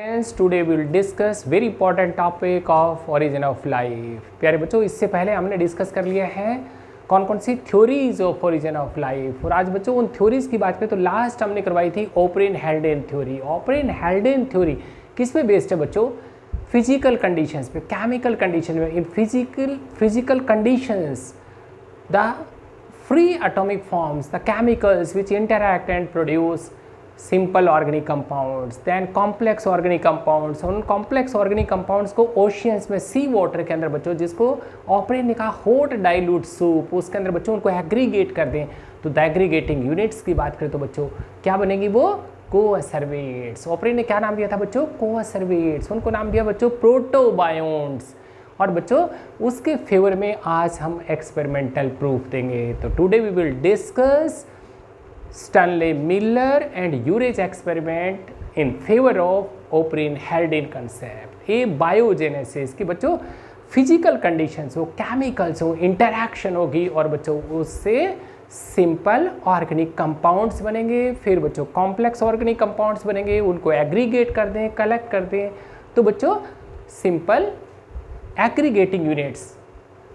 Friends, today we will discuss very important topic of origin of life। प्यारे बच्चों, इससे पहले हमने डिस्कस कर लिया है कौन कौन सी theories of origin of life, और आज बच्चों उन थ्योरीज की बात करें तो लास्ट हमने करवाई थी ओपरेन हेल्डेन थ्योरी। ओपरेन हेल्डेन थ्योरी किस पे बेस्ड है बच्चों? फिजिकल कंडीशंस पे, केमिकल कंडीशन में। In physical conditions the free atomic forms, the chemicals which interact and produce simple organic compounds, then complex organic compounds। उन complex organic compounds को oceans में sea water के अंदर बच्चों, जिसको ऑपरेन ने कहा hot dilute soup, उसके अंदर बच्चों उनको एग्रीगेट कर दें तो द एग्रीगेटिंग यूनिट्स की बात करें तो बच्चों क्या बनेगी? वो कोअसर्वेट्स। ऑपरेन ने क्या नाम दिया था बच्चों? कोअसर्वेट्स। उनको नाम दिया बच्चों प्रोटोबायोन्ट्स। और बच्चों उसके फेवर में आज हम एक्सपेरिमेंटल प्रूफ देंगे। तो today we will discuss Stanley Miller and Urey's experiment in favour of Oparin Haldane concept. ये बायोजेनेसिस की बच्चों फिजिकल कंडीशंस हो, केमिकल्स हो, इंटरैक्शन होगी और बच्चों उससे सिंपल ऑर्गेनिक कंपाउंड्स बनेंगे, फिर बच्चों कॉम्प्लेक्स ऑर्गेनिक कंपाउंड्स बनेंगे, उनको एग्रीगेट कर दें, कलेक्ट कर दें तो बच्चों simple aggregating units,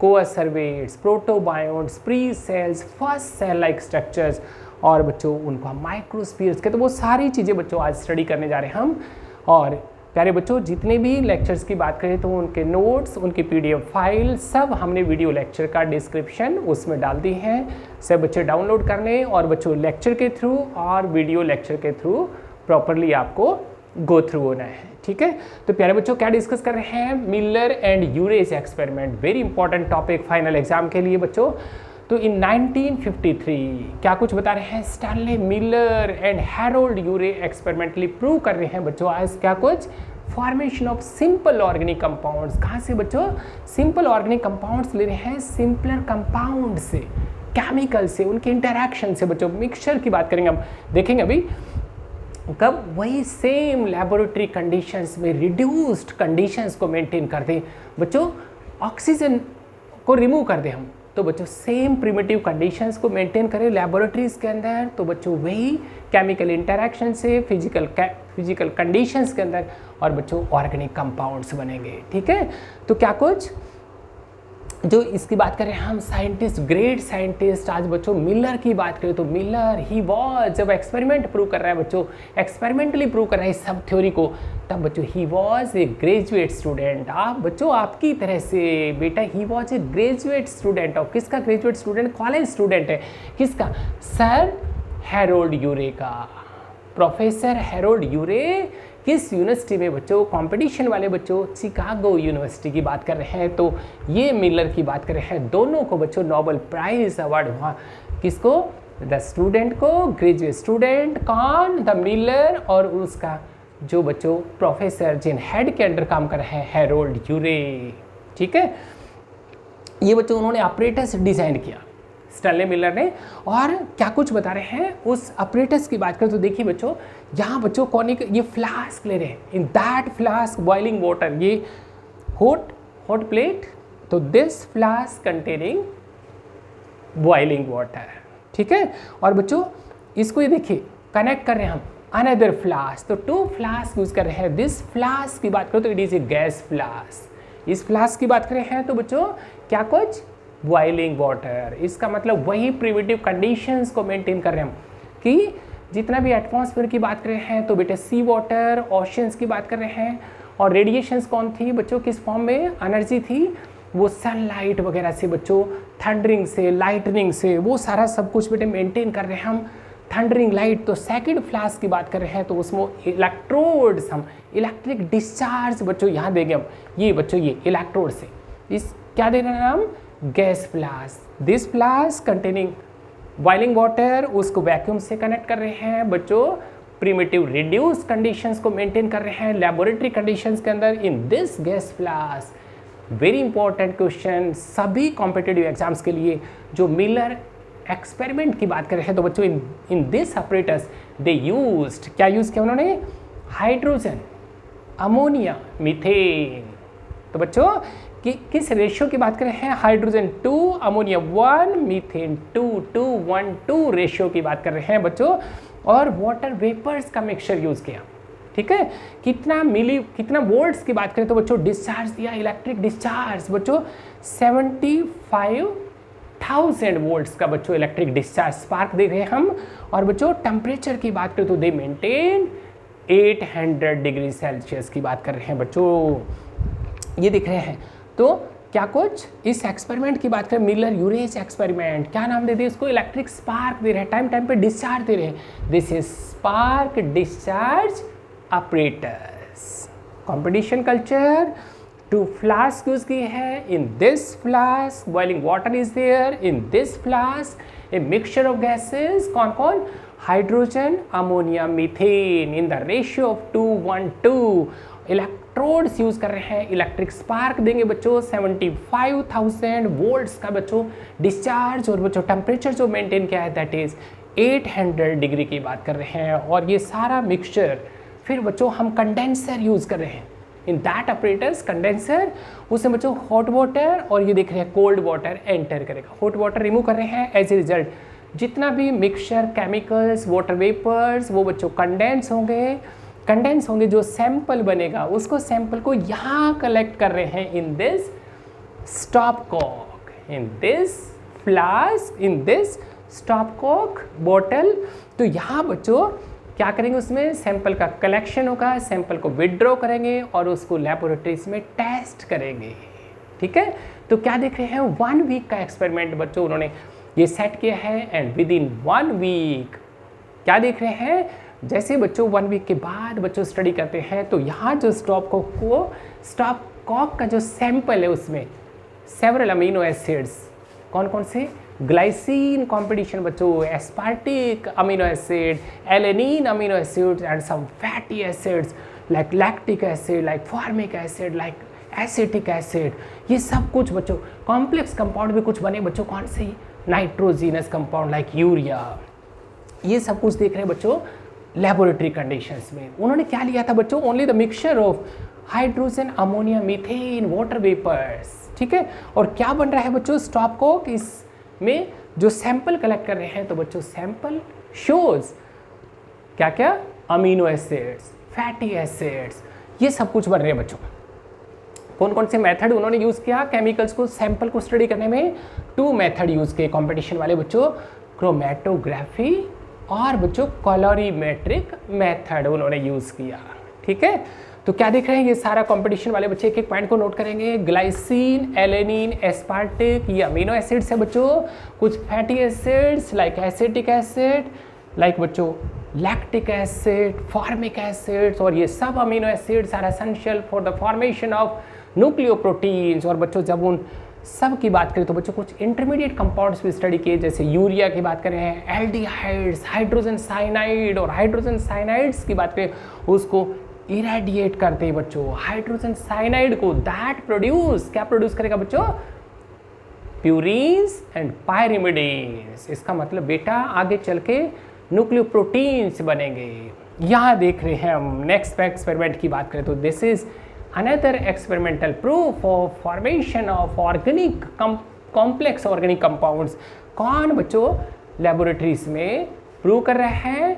coacervates, protobionts, pre cells, first cell like structures और बच्चों उनको हम माइक्रोस्फीयर्स के, तो वो सारी चीज़ें बच्चों आज स्टडी करने जा रहे हैं हम। और प्यारे बच्चों जितने भी लेक्चर्स की बात करें तो उनके नोट्स, उनकी PDF फाइल सब हमने वीडियो लेक्चर का डिस्क्रिप्शन उसमें डाल दी हैं। सब बच्चे डाउनलोड कर लें और बच्चों लेक्चर के थ्रू और वीडियो लेक्चर के थ्रू प्रॉपरली आपको गो थ्रू होना है, ठीक है। तो प्यारे बच्चों क्या डिस्कस कर रहे हैं? Miller and Urey's experiment, very important topic final exam के लिए बच्चों। तो इन 1953 क्या कुछ बता रहे हैं? Stanley Miller and Harold Urey experimentally prove कर रहे हैं बच्चों आज क्या कुछ? Formation of simple organic compounds. कहाँ से बच्चों? सिंपल ऑर्गेनिक कंपाउंड्स ले रहे हैं सिंपलर कंपाउंड से, केमिकल से, उनके इंटरैक्शन से बच्चों। मिक्सचर की बात करेंगे हम, देखेंगे अभी कब वही सेम लेबोरेटरी कंडीशंस में रिड्यूस्ड कंडीशंस को मेंटेन कर दें बच्चों, ऑक्सीजन को रिमूव कर दें हम तो बच्चों सेम प्रिमिटिव कंडीशंस को मेंटेन करें लेबोरेटरीज के अंदर तो बच्चों वही केमिकल इंटरैक्शन से फिजिकल कंडीशंस के अंदर और बच्चों ऑर्गेनिक कंपाउंड्स बनेंगे, ठीक है। तो क्या कुछ जो इसकी बात करें हम साइंटिस्ट, ग्रेट साइंटिस्ट, आज बच्चों मिलर की बात करें तो मिलर ही वॉज, जब एक्सपेरिमेंट प्रूव कर रहा है बच्चों, एक्सपेरिमेंटली प्रूव कर रहा है सब थ्योरी को, तब बच्चों he was a graduate student. आप बच्चों आपकी तरह से बेटा he was a graduate student of, किसका ग्रेजुएट स्टूडेंट? कॉलेज स्टूडेंट है, किसका? सर हैरोल्ड यूरे का। प्रोफेसर हैरोल्ड यूरे किस यूनिवर्सिटी में बच्चों? कंपटीशन वाले बच्चों शिकागो यूनिवर्सिटी की बात कर रहे हैं। तो ये मिलर की बात कर रहे हैं, दोनों को बच्चों नोबेल प्राइज अवार्ड हुआ। किसको? द स्टूडेंट को, ग्रेजुएट स्टूडेंट कौन? द मिलर, और उसका जो बच्चों प्रोफेसर जिन हेड के अंडर काम कर रहे हैं हैरोल्ड यूरे, ठीक है। ये बच्चों उन्होंने ऑपरेटस डिजाइन किया स्टैनले मिलर ने, और क्या कुछ बता रहे हैं उस ऑपरेटस की बात करें तो देखिए बच्चों यहाँ बच्चों कॉनिक ये फ्लास्क ले रहे हैं, in that flask boiling water, ये हॉट प्लेट, तो this flask containing boiling water, ठीक है। और बच्चों इसको ये देखिए कनेक्ट कर रहे हैं हम अनदर फ्लास्क, तो 2 फ्लास्क यूज कर रहे हैं। दिस फ्लास्क की बात करें तो it is a gas flask. इस फ्लास्क की बात कर रहे हैं तो बच्चों क्या कुछ? Boiling water. इसका मतलब वही प्रिमिटिव कंडीशंस को मेंटेन कर रहे हैं हम कि जितना भी एटमॉस्फेयर की बात कर रहे हैं तो बेटे सी वाटर, ओशंस की बात कर रहे हैं, और रेडिएशंस कौन थी बच्चों? किस फॉर्म में एनर्जी थी? वो सनलाइट वगैरह से बच्चों, थंडरिंग से, लाइटनिंग से, वो सारा सब कुछ बेटे मेंटेन कर रहे हैं हम। थंडरिंग लाइट, तो सेकंड फ्लास्क की बात कर रहे हैं तो उसमें इलेक्ट्रोड्स, हम इलेक्ट्रिक डिस्चार्ज बच्चों यहाँ देंगे हम, ये बच्चों ये इलेक्ट्रोड से, इस क्या दे रहे हैं हम? Gas flask. This flask containing boiling water, उसको वैक्यूम से कनेक्ट कर रहे हैं बच्चों, प्रिमिटिव रिड्यूस कंडीशंस को मेंटेन कर रहे हैं लेबोरेटरी कंडीशंस के अंदर in this gas flask. Very important question सभी कॉम्पिटिटिव एग्जाम्स के लिए। जो मिलर एक्सपेरिमेंट की बात कर रहे हैं तो बच्चों in this operators they used, क्या यूज किया उन्होंने? Hydrogen, ammonia, methane. तो बच्चों कि किस रेशियो की बात करें हैं? हाइड्रोजन 2, अमोनिया 1, मीथेन 2, 2, 1, 2 रेशियो की बात कर रहे हैं बच्चों, और वाटर वेपर्स का मिक्सचर यूज किया, ठीक है। कितना वोल्ट्स की बात करें तो बच्चों डिस्चार्ज दिया, इलेक्ट्रिक डिस्चार्ज बच्चों 75,000 वोल्ट्स का बच्चों इलेक्ट्रिक डिस्चार्ज स्पार्क दे रहे हैं हम। और बच्चों टेम्परेचर की बात करें तो दे मेंटेन 800 डिग्री सेल्सियस की बात कर रहे हैं बच्चों, ये दिख रहे हैं। तो क्या कुछ इस एक्सपेरिमेंट की बात करें, मिलर यूरेज एक्सपेरिमेंट, क्या नाम दे दिए इसको, इलेक्ट्रिक स्पार्क दे रहे हैं, टाइम टाइम पे डिस्चार्ज दे रहे हैं। This is spark discharge apparatus। Competition culture, 2 flask use की है। In this flask boiling water is there, in this flask a mixture of gases, कौन कौन, hydrogen, ammonia, methane, in the ratio of 2:1:2। Electrodes use कर रहे हैं, electric spark देंगे बच्चों 75,000 volts का बच्चों डिस्चार्ज। और बच्चों टेम्परेचर जो मेंटेन किया है दैट इज 800 डिग्री की बात कर रहे हैं। और ये सारा मिक्सचर फिर बच्चों हम कंडेंसर यूज कर रहे हैं, इन दैट ऑपरेटर्स कंडेंसर, उसमें बच्चों हॉट वाटर और ये देख रहे हैं कोल्ड वाटर एंटर करेगा। हॉट वाटर रिमूव कर रहे हैं, एज ए रिजल्ट जितना भी मिक्सचर, केमिकल्स, वाटर वेपर्स वो बच्चों कंडेंस होंगे, जो सैंपल बनेगा उसको सैंपल को यहाँ कलेक्ट कर रहे हैं in this stopcock, in this flask, in this stopcock bottle. तो यहाँ बच्चों क्या करेंगे, उसमें सैंपल का कलेक्शन होगा, सैंपल को विड्रॉ करेंगे और उसको लेबोरेटरीज में टेस्ट करेंगे, ठीक है। तो क्या देख रहे हैं, 1 वीक का एक्सपेरिमेंट बच्चों उन्होंने ये सेट किया है। एंड विद इन 1 वीक क्या देख रहे हैं, जैसे बच्चों 1 वीक के बाद बच्चों स्टडी करते हैं तो यहाँ जो स्टॉपकॉक का जो सैंपल है उसमें सेवरल अमीनो एसिड्स, कौन कौन से, ग्लाइसिन कॉम्पिटिशन बच्चों, aspartic amino acid, alanine amino acids and some fatty acids like lactic acid, like formic acid, like acetic acid, ये सब कुछ बच्चों कॉम्प्लेक्स कंपाउंड भी कुछ बने बच्चों, कौन से, नाइट्रोजीनस कंपाउंड लाइक यूरिया, ये सब कुछ देख रहे हैं बच्चों लेबोरेटरी कंडीशंस में। उन्होंने क्या लिया था बच्चों, only the mixture of hydrogen, ammonia, methane, water vapours, ठीक है। और क्या बन रहा है बच्चों, स्टॉपकॉक इसमें जो सैंपल कलेक्ट कर रहे हैं तो बच्चों सैंपल शोज क्या क्या, अमीनो एसिड्स, फैटी एसिड्स, ये सब कुछ बन रहे हैं बच्चों। कौन कौन से मेथड उन्होंने यूज़ किया केमिकल्स को, सैंपल को स्टडी करने में, 2 मेथड यूज़ किए कंपटीशन वाले बच्चों, क्रोमेटोग्राफी और बच्चों कलोरीमेट्रिक मेथड उन्होंने यूज़ किया, ठीक है। तो क्या देख रहे हैं, ये सारा कंपटीशन वाले बच्चे एक एक पॉइंट को नोट करेंगे। ग्लाइसिन, एलेनिन, एस्पार्टिक, ये अमीनो एसिड्स है बच्चों, कुछ fatty acids like acetic acid, like बच्चों लैक्टिक एसिड, फॉर्मिक एसिड्स, और ये सब amino acids are essential for the formation of nucleoproteins. और बच्चों जब उन सब की बात करें तो बच्चों कुछ इंटरमीडिएट कंपाउंड्स भी स्टडी किए, जैसे यूरिया की बात करें, एल्डिहाइड्स, हाइड्रोजन साइनाइड, और हाइड्रोजन साइनाइड्स की बात करें उसको इरेडिएट करते हैं बच्चों, हाइड्रोजन साइनाइड को, दैट प्रोड्यूस, क्या प्रोड्यूस करेगा बच्चों, प्यूरीन्स एंड पायरिमिडीन्स। इसका मतलब बेटा आगे चल के न्यूक्लियोप्रोटीन्स बनेंगे। यहाँ देख रहे हैं हम नेक्स्ट एक्सपेरिमेंट की बात करें तो this is another experimental proof of formation of organic complex organic compounds. कौन बच्चों लेबोरेटरीज में प्रूव कर रहे हैं,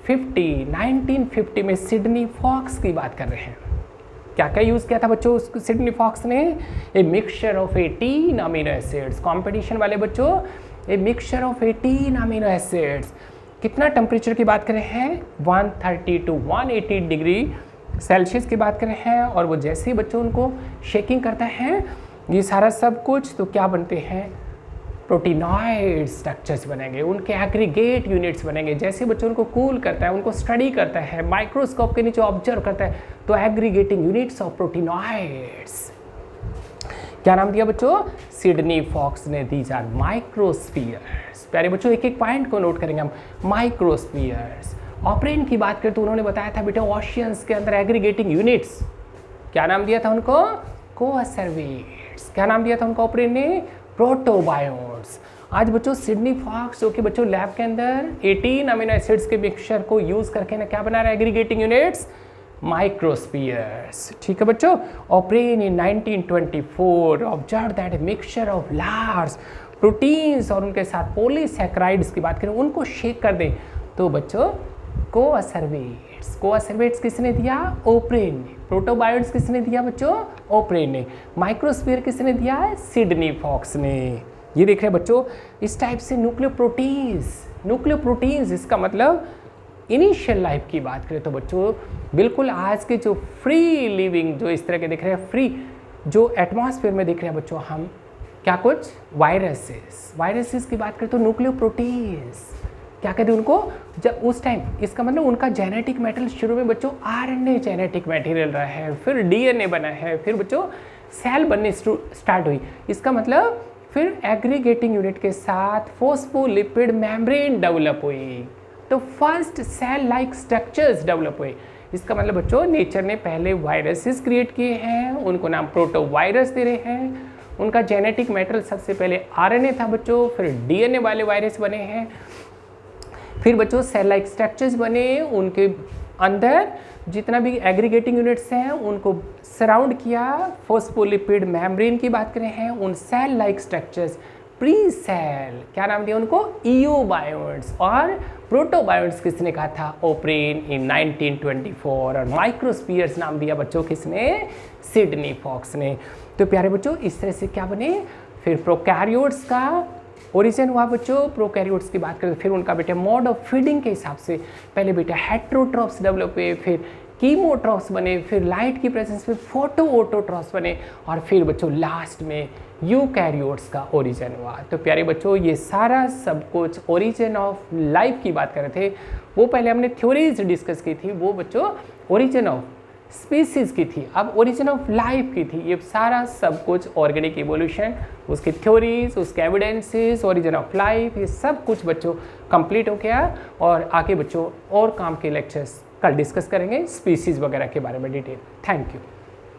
1950 में सिडनी फॉक्स की बात कर रहे हैं। क्या क्या यूज़ किया था बच्चों सिडनी फॉक्स ने, ए mixture of 18 amino acids. Competition वाले बच्चों ए मिक्सचर ऑफ 18 अमीनो एसिड्स। कितना टेम्परेचर की बात कर रहे हैं, 130 to 180 डिग्री सेल्सियस की बात कर रहे हैं। और वो जैसे ही बच्चों उनको शेकिंग करता है ये सारा सब कुछ, तो क्या बनते हैं, प्रोटीनॉइड स्ट्रक्चर्स बनेंगे, उनके एग्रीगेट यूनिट्स बनेंगे। जैसे बच्चों उनको कूल करता है, उनको स्टडी करता है, माइक्रोस्कोप के नीचे ऑब्जर्व करता है, तो एग्रीगेटिंग यूनिट्स ऑफ प्रोटीनॉइड्स। क्या नाम दिया बच्चों, सिडनी फॉक्स ने, दीज आर माइक्रोस्फीयर्स। प्यारे बच्चों एक एक पॉइंट को नोट करेंगे हम, माइक्रोस्फीयर्स। ऑपरेन की बात करें तो उन्होंने बताया था बेटा ओशियंस के अंदर एग्रीगेटिंग यूनिट्स, क्या नाम दिया था उनको, कोअसर्वेट्स। क्या नाम दिया था उनको ऑपरेन ने, प्रोटोबायोट्स। आज बच्चों सिडनी फॉक्स जो कि बच्चों लैब के अंदर 18 अमीनो एसिड्स के मिक्सचर को यूज करके ना क्या बना रहा है, एग्रीगेटिंग यूनिट्स, माइक्रोस्फीयर्स, ठीक है बच्चों। Operon in 1924 observe that mixture of large proteins और उनके साथ पॉलीसैकेराइड्स की बात करें, उनको शेक कर दें तो बच्चों कोआसर्वेट्स किसने दिया? ओप्रेन ने। प्रोटोबायोट्स किसने दिया बच्चों? ओप्रेन ने। माइक्रोस्फीयर किसने दिया है? सिडनी फॉक्स ने। ये देख रहे हैं बच्चों, इस टाइप से न्यूक्लियोप्रोटीन्स इसका मतलब इनिशियल लाइफ की बात करें तो बच्चों बिल्कुल आज के जो फ्री लिविंग जो इस तरह के दिख रहे हैं, फ्री जो एटमॉस्फेयर में दिख रहे हैं बच्चों, हम क्या कुछ वायरसेस की बात करें तो न्यूक्लियोप्रोटीन्स क्या कहते हैं उनको? जब उस टाइम इसका मतलब उनका जेनेटिक मटेरियल शुरू में बच्चों आरएनए जेनेटिक मटेरियल रहा है, फिर डीएनए बना है, फिर बच्चों सेल बनने स्टार्ट हुई। इसका मतलब फिर एग्रीगेटिंग यूनिट के साथ फोस्फोलिपिड मेम्ब्रेन डेवलप हुई, तो first cell like structures develop हुए। इसका मतलब बच्चों नेचर ने पहले वायरसेस क्रिएट किए हैं, उनको नाम प्रोटोवायरस दे रहे हैं। उनका जेनेटिक मैटेरियल सबसे पहले आरएनए था बच्चों, फिर डीएनए वाले वायरस बने हैं, फिर बच्चों सेल लाइक स्ट्रक्चर्स बने, उनके अंदर जितना भी एग्रीगेटिंग यूनिट्स हैं उनको सराउंड किया। फोस्फोलिपिड मेम्ब्रेन की बात करें हैं, उन cell like structures pre cell क्या नाम दिया उनको? ईओबायोट्स। और प्रोटोबायोट्स किसने कहा था? ओप्रेन इन 1924। और माइक्रोस्फीयर्स नाम दिया बच्चों किसने? सिडनी फॉक्स ने। तो प्यारे बच्चों इस तरह से क्या बने? फिर प्रोकैरियोट्स का ओरिजिन हुआ बच्चों। प्रोकैरियोट्स की बात करें तो फिर उनका बेटा मोड ऑफ फीडिंग के हिसाब से पहले बेटा हेट्रोट्रॉप्स डेवलप हुए, फिर कीमोट्रॉप्स बने, फिर लाइट की प्रेजेंस में फोटोऑटोट्रॉप्स बने, और फिर बच्चों लास्ट में यूकैरियोट्स का ओरिजिन हुआ। तो प्यारे बच्चों ये सारा सब कुछ ओरिजिन ऑफ लाइफ की बात कर रहे थे। वो पहले हमने थ्योरीज डिस्कस की थी, वो बच्चों ओरिजिन ऑफ स्पीसीज की थी, अब ओरिजिन ऑफ लाइफ की थी। ये सारा सब कुछ ऑर्गेनिक इवोल्यूशन, उसकी थ्योरीज, उसके एविडेंसेस, ओरिजिन ऑफ लाइफ, ये सब कुछ बच्चों कंप्लीट हो गया। और आगे बच्चों और काम के लेक्चर्स कल डिस्कस करेंगे स्पीसीज वगैरह के बारे में डिटेल। Thank you.